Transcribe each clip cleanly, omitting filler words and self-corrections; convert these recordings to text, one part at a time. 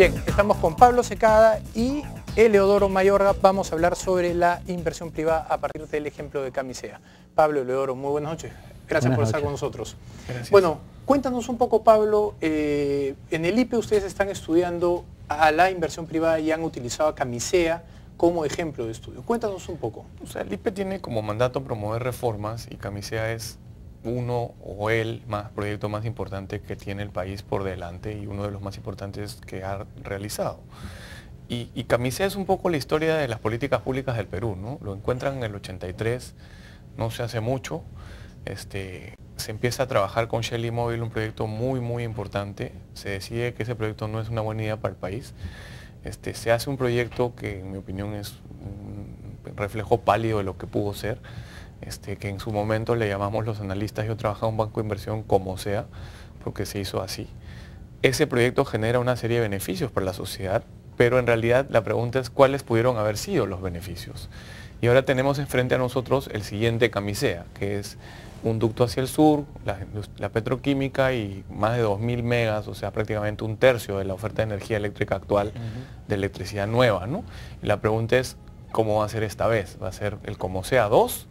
Bien, estamos con Pablo Secada y Eleodoro Mayorga. Vamos a hablar sobre la inversión privada a partir del ejemplo de Camisea. Pablo, Eleodoro, muy buenas noches. Gracias por estar con nosotros. Gracias. Bueno, cuéntanos un poco, Pablo. En el IPE ustedes están estudiando a la inversión privada y han utilizado a Camisea como ejemplo de estudio. Cuéntanos un poco. O sea, el IPE tiene como mandato promover reformas y Camisea es uno o el proyecto más importante que tiene el país por delante y uno de los más importantes que ha realizado. Y Camisea es un poco la historia de las políticas públicas del Perú, ¿no? Lo encuentran en el 83, no se hace mucho. Se empieza a trabajar con Shell Móvil, un proyecto muy importante. Se decide que ese proyecto no es una buena idea para el país. Se hace un proyecto que en mi opinión es un reflejo pálido de lo que pudo ser. Que en su momento le llamamos los analistas, yo trabajaba en un banco de inversión como sea, porque se hizo así. Ese proyecto genera una serie de beneficios para la sociedad, pero en realidad la pregunta es cuáles pudieron haber sido los beneficios. Y ahora tenemos enfrente a nosotros el siguiente Camisea, que es un ducto hacia el sur, la petroquímica y más de 2000 megas, o sea, prácticamente un tercio de la oferta de energía eléctrica actual de electricidad nueva, ¿no? Y la pregunta es, ¿cómo va a ser esta vez? ¿Va a ser el como sea 2?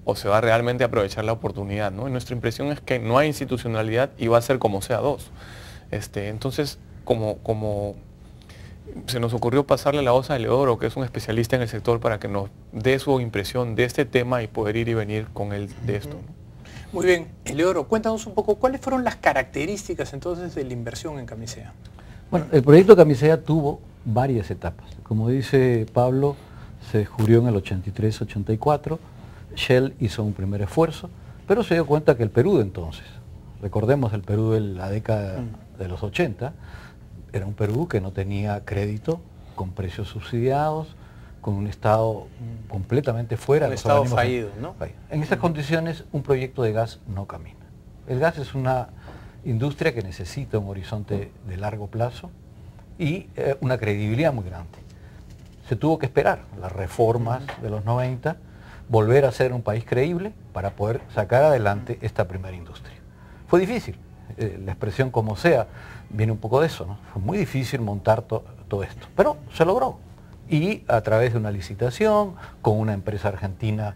¿O se va realmente a aprovechar la oportunidad, ¿no? Y nuestra impresión es que no hay institucionalidad y va a ser como sea 2. Entonces, como se nos ocurrió pasarle la voz a Eleodoro, que es un especialista en el sector, para que nos dé su impresión de este tema y poder ir y venir con él de esto, ¿no? Muy bien, Eleodoro, cuéntanos un poco, ¿cuáles fueron las características entonces de la inversión en Camisea? Bueno, el proyecto Camisea tuvo varias etapas. Como dice Pablo, se descubrió en el 83-84, Shell hizo un primer esfuerzo, pero se dio cuenta que el Perú de entonces, recordemos el Perú de la década de los 80, era un Perú que no tenía crédito, con precios subsidiados, con un Estado completamente fuera. Un Estado fallido, ¿no? En esas condiciones un proyecto de gas no camina. El gas es una industria que necesita un horizonte de largo plazo y una credibilidad muy grande. Se tuvo que esperar las reformas de los 90, volver a ser un país creíble para poder sacar adelante esta primera industria. Fue difícil, la expresión como sea viene un poco de eso, ¿no? Fue muy difícil montar todo esto, pero se logró. Y a través de una licitación, con una empresa argentina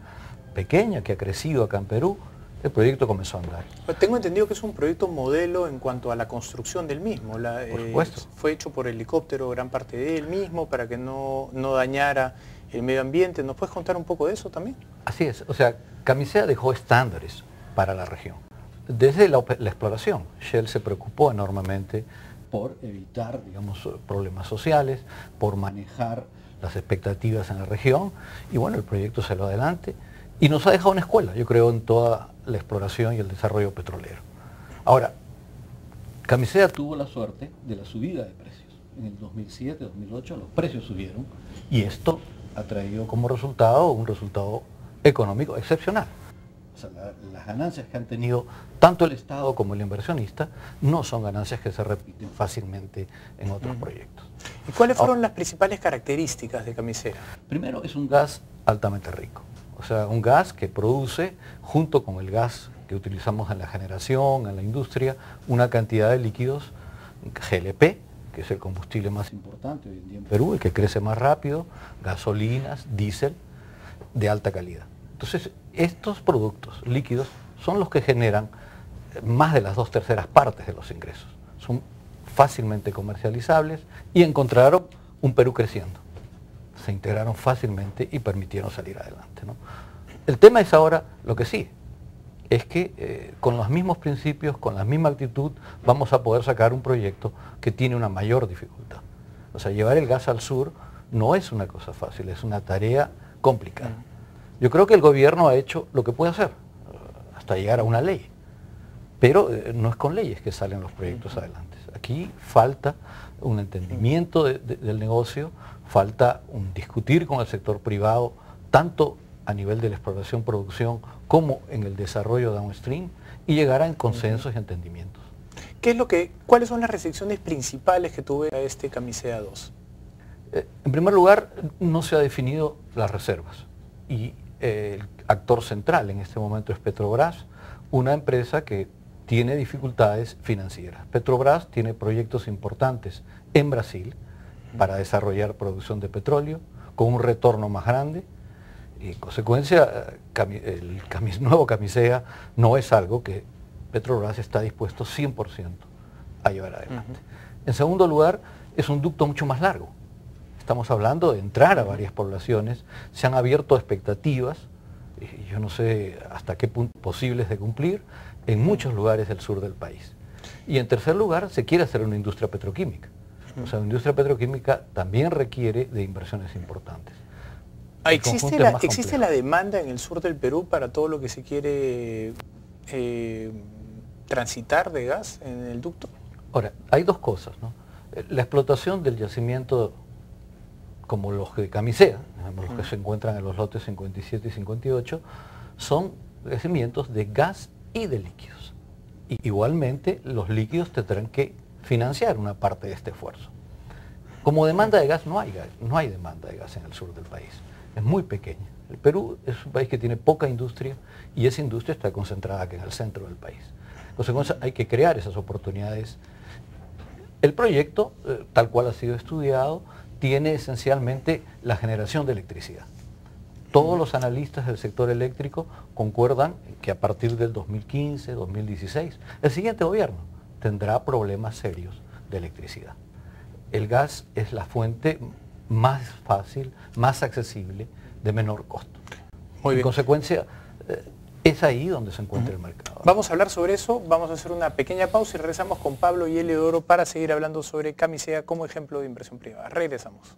pequeña que ha crecido acá en Perú, el proyecto comenzó a andar. Tengo entendido que es un proyecto modelo en cuanto a la construcción del mismo. Por supuesto. Fue hecho por helicóptero, gran parte de él mismo, para que no dañara el medio ambiente. ¿Nos puedes contar un poco de eso también? Así es, o sea, Camisea dejó estándares para la región. Desde la exploración, Shell se preocupó enormemente por evitar, digamos, problemas sociales, por manejar las expectativas en la región, y bueno, el proyecto salió adelante y nos ha dejado una escuela, yo creo, en toda la exploración y el desarrollo petrolero. Ahora, Camisea tuvo la suerte de la subida de precios. En el 2007-2008 los precios subieron y esto ha traído como resultado un resultado económico excepcional. O sea, las ganancias que han tenido tanto el Estado como el inversionista no son ganancias que se repiten fácilmente en otros proyectos. ¿Y cuáles fueron las principales características de Camisea? Primero, es un gas altamente rico. O sea, un gas que produce, junto con el gas que utilizamos en la generación, en la industria, una cantidad de líquidos GLP, que es el combustible más importante hoy en día en Perú, el que crece más rápido, gasolinas, diésel, de alta calidad. Entonces, estos productos líquidos son los que generan más de las 2/3 partes de los ingresos. Son fácilmente comercializables y encontraron un Perú creciendo. Se integraron fácilmente y permitieron salir adelante, ¿no? El tema es ahora lo que sigue. Es que con los mismos principios, con la misma actitud, vamos a poder sacar un proyecto que tiene una mayor dificultad. O sea, llevar el gas al sur no es una cosa fácil, es una tarea complicada. Yo creo que el gobierno ha hecho lo que puede hacer, hasta llegar a una ley. Pero no es con leyes que salen los proyectos adelante. Aquí falta un entendimiento del negocio, falta un discutir con el sector privado, tanto a nivel de la exploración, producción, como en el desarrollo downstream, y llegar a consensos y entendimientos. ¿Cuáles son las restricciones principales que tuvo este Camisea 2? En primer lugar, no se ha definido las reservas. Y el actor central en este momento es Petrobras, una empresa que tiene dificultades financieras. Petrobras tiene proyectos importantes en Brasil para desarrollar producción de petróleo con un retorno más grande. Y en consecuencia, el nuevo Camisea no es algo que Petrobras está dispuesto 100% a llevar adelante. En segundo lugar, es un ducto mucho más largo. Estamos hablando de entrar a varias poblaciones, se han abierto expectativas, yo no sé hasta qué punto posibles de cumplir, en muchos lugares del sur del país. Y en tercer lugar, se quiere hacer una industria petroquímica. O sea, una industria petroquímica también requiere de inversiones importantes. ¿Existe la demanda en el sur del Perú para todo lo que se quiere transitar de gas en el ducto? Ahora, hay dos cosas, ¿no? La explotación del yacimiento como los de Camisea, los que se encuentran en los lotes 57 y 58, son yacimientos de gas y de líquidos. Y igualmente los líquidos tendrán que financiar una parte de este esfuerzo. Como demanda de gas no hay demanda de gas en el sur del país, es muy pequeña. El Perú es un país que tiene poca industria y esa industria está concentrada aquí en el centro del país. En consecuencia, hay que crear esas oportunidades. El proyecto, tal cual ha sido estudiado, tiene esencialmente la generación de electricidad. Todos los analistas del sector eléctrico concuerdan que a partir del 2015, 2016, el siguiente gobierno tendrá problemas serios de electricidad. El gas es la fuente más fácil, más accesible, de menor costo. Muy bien. En consecuencia, es ahí donde se encuentra el mercado. Vamos a hablar sobre eso, vamos a hacer una pequeña pausa y regresamos con Pablo y Eleodoro para seguir hablando sobre Camisea como ejemplo de inversión privada. Regresamos.